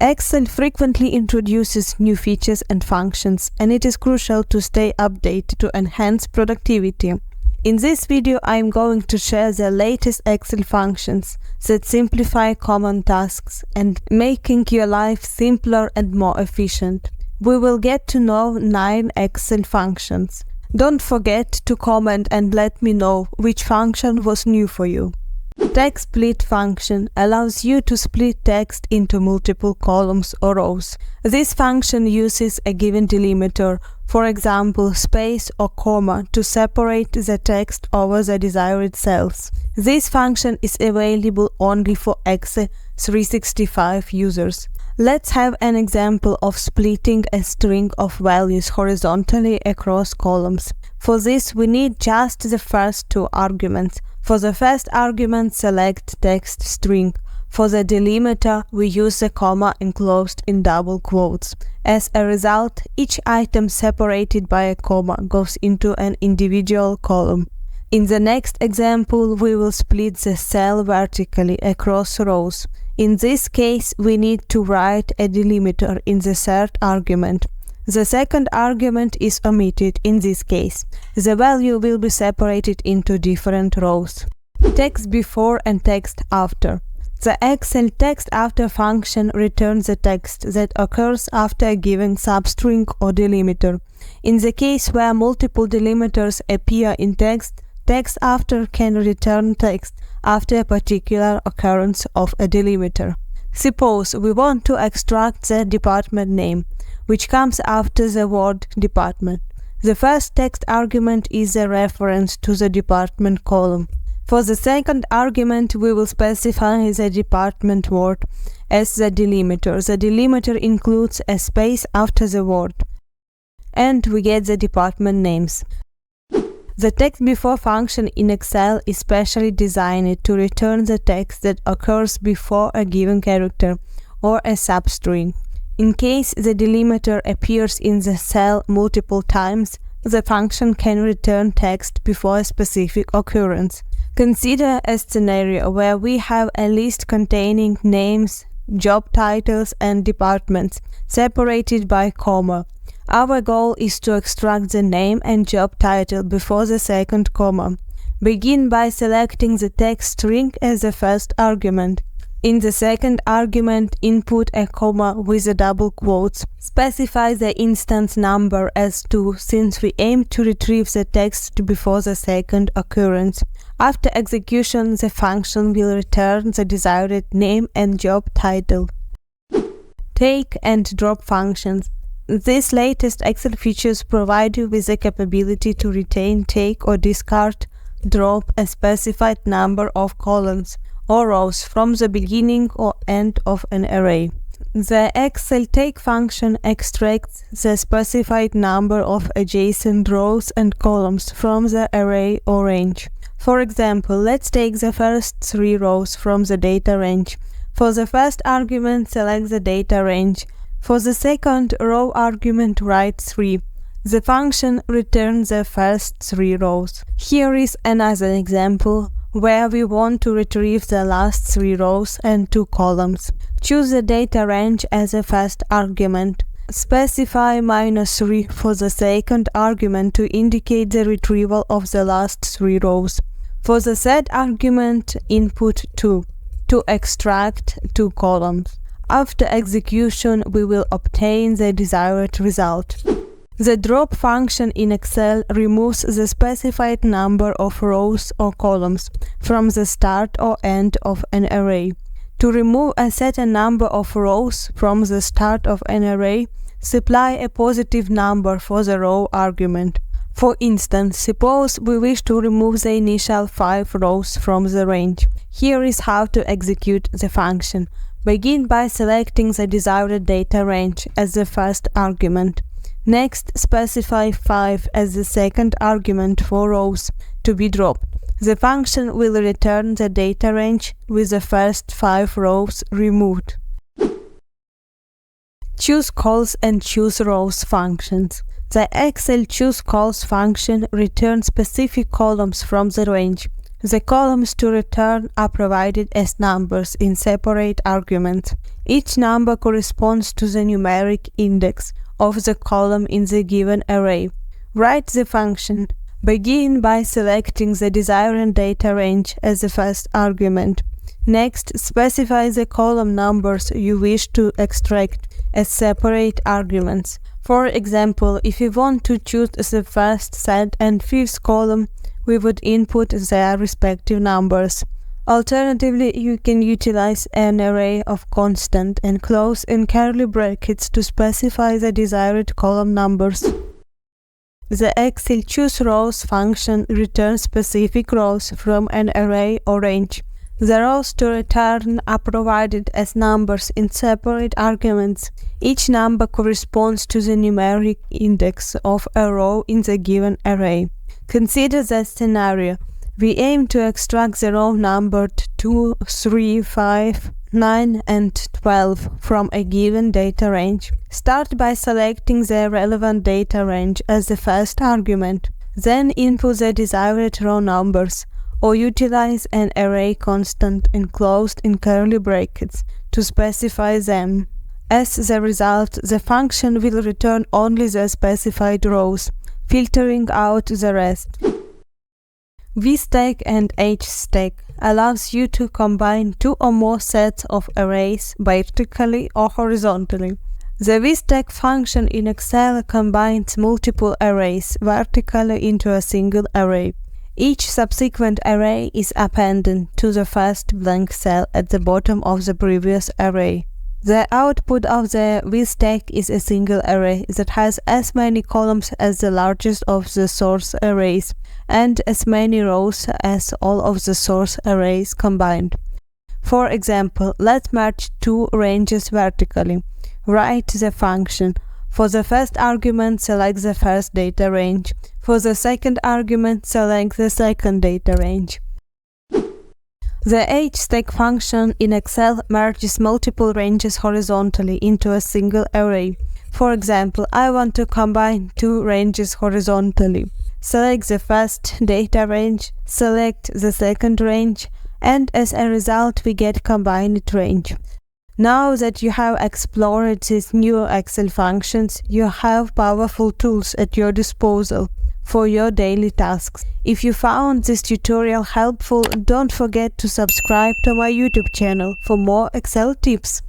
Excel frequently introduces new features and functions, and it is crucial to stay updated to enhance productivity. In this video, I am going to share the latest Excel functions that simplify common tasks and making your life simpler and more efficient. We will get to know 9 Excel functions. Don't forget to comment and let me know which function was new for you. TEXTSPLIT function allows you to split text into multiple columns or rows. This function uses a given delimiter, for example space or comma, to separate the text over the desired cells. This function is available only for Excel 365 users. Let's have an example of splitting a string of values horizontally across columns. For this, we need just the first 2 arguments. For the first argument, select text string. For the delimiter, we use the comma enclosed in double quotes. As a result, each item separated by a comma goes into an individual column. In the next example, we will split the cell vertically across rows. In this case, we need to write a delimiter in the third argument. The second argument is omitted in this case. The value will be separated into different rows. Text before and text after. The Excel text after function returns the text that occurs after a given substring or delimiter. In the case where multiple delimiters appear in text, text after can return text after a particular occurrence of a delimiter. Suppose we want to extract the department name, which comes after the word department. The first text argument is a reference to the department column. For the second argument, we will specify the department word as the delimiter. The delimiter includes a space after the word, and we get the department names. The text before function in Excel is specially designed to return the text that occurs before a given character or a substring. In case the delimiter appears in the cell multiple times, the function can return text before a specific occurrence. Consider a scenario where we have a list containing names, job titles, and departments separated by comma. Our goal is to extract the name and job title before the second comma. Begin by selecting the text string as the first argument. In the second argument, input a comma with a double quotes. Specify the instance number as 2, since we aim to retrieve the text before the second occurrence. After execution, the function will return the desired name and job title. Take and drop functions. These latest Excel features provide you with the capability to retain, take, or discard, drop a specified number of columns or rows from the beginning or end of an array. The Excel take function extracts the specified number of adjacent rows and columns from the array or range. For example, let's take the first 3 rows from the data range. For the first argument, select the data range. For the second row argument, write 3. The function returns the first 3 rows. Here is another example where we want to retrieve the last 3 rows and 2 columns. Choose the data range as the first argument. Specify -3 for the second argument to indicate the retrieval of the last 3 rows. For the third argument, input 2 to extract 2 columns. After execution, we will obtain the desired result. The drop function in Excel removes the specified number of rows or columns from the start or end of an array. To remove a certain number of rows from the start of an array, supply a positive number for the row argument. For instance, suppose we wish to remove the initial 5 rows from the range. Here is how to execute the function. Begin by selecting the desired data range as the first argument. Next, specify 5 as the second argument for rows to be dropped. The function will return the data range with the first 5 rows removed. CHOOSECOLS and CHOOSEROWS functions. The Excel CHOOSECOLS function returns specific columns from the range. The columns to return are provided as numbers in separate arguments. Each number corresponds to the numeric index of the column in the given array. Write the function. Begin by selecting the desired data range as the first argument. Next, specify the column numbers you wish to extract as separate arguments. For example, if you want to choose the first, third, and fifth column, we would input their respective numbers. Alternatively, you can utilize an array of constant and close in curly brackets to specify the desired column numbers. The Excel CHOOSEROWS function returns specific rows from an array or range. The rows to return are provided as numbers in separate arguments. Each number corresponds to the numeric index of a row in the given array. Consider the scenario. We aim to extract the row numbered 2, 3, 5, 9, and 12 from a given data range. Start by selecting the relevant data range as the first argument. Then input the desired row numbers, or utilize an array constant enclosed in curly brackets to specify them. As the result, the function will return only the specified rows, filtering out the rest. VSTACK and HSTACK allows you to combine two or more sets of arrays vertically or horizontally. The VSTACK function in Excel combines multiple arrays vertically into a single array. Each subsequent array is appended to the first blank cell at the bottom of the previous array. The output of the VSTACK is a single array that has as many columns as the largest of the source arrays and as many rows as all of the source arrays combined. For example, let's merge two ranges vertically. Write the function. For the first argument, select the first data range. For the second argument, select the second data range. The HSTACK function in Excel merges multiple ranges horizontally into a single array. For example, I want to combine two ranges horizontally. Select the first data range, select the second range, and as a result we get combined range. Now that you have explored these new Excel functions, you have powerful tools at your disposal for your daily tasks. If you found this tutorial helpful, don't forget to subscribe to my YouTube channel for more Excel tips.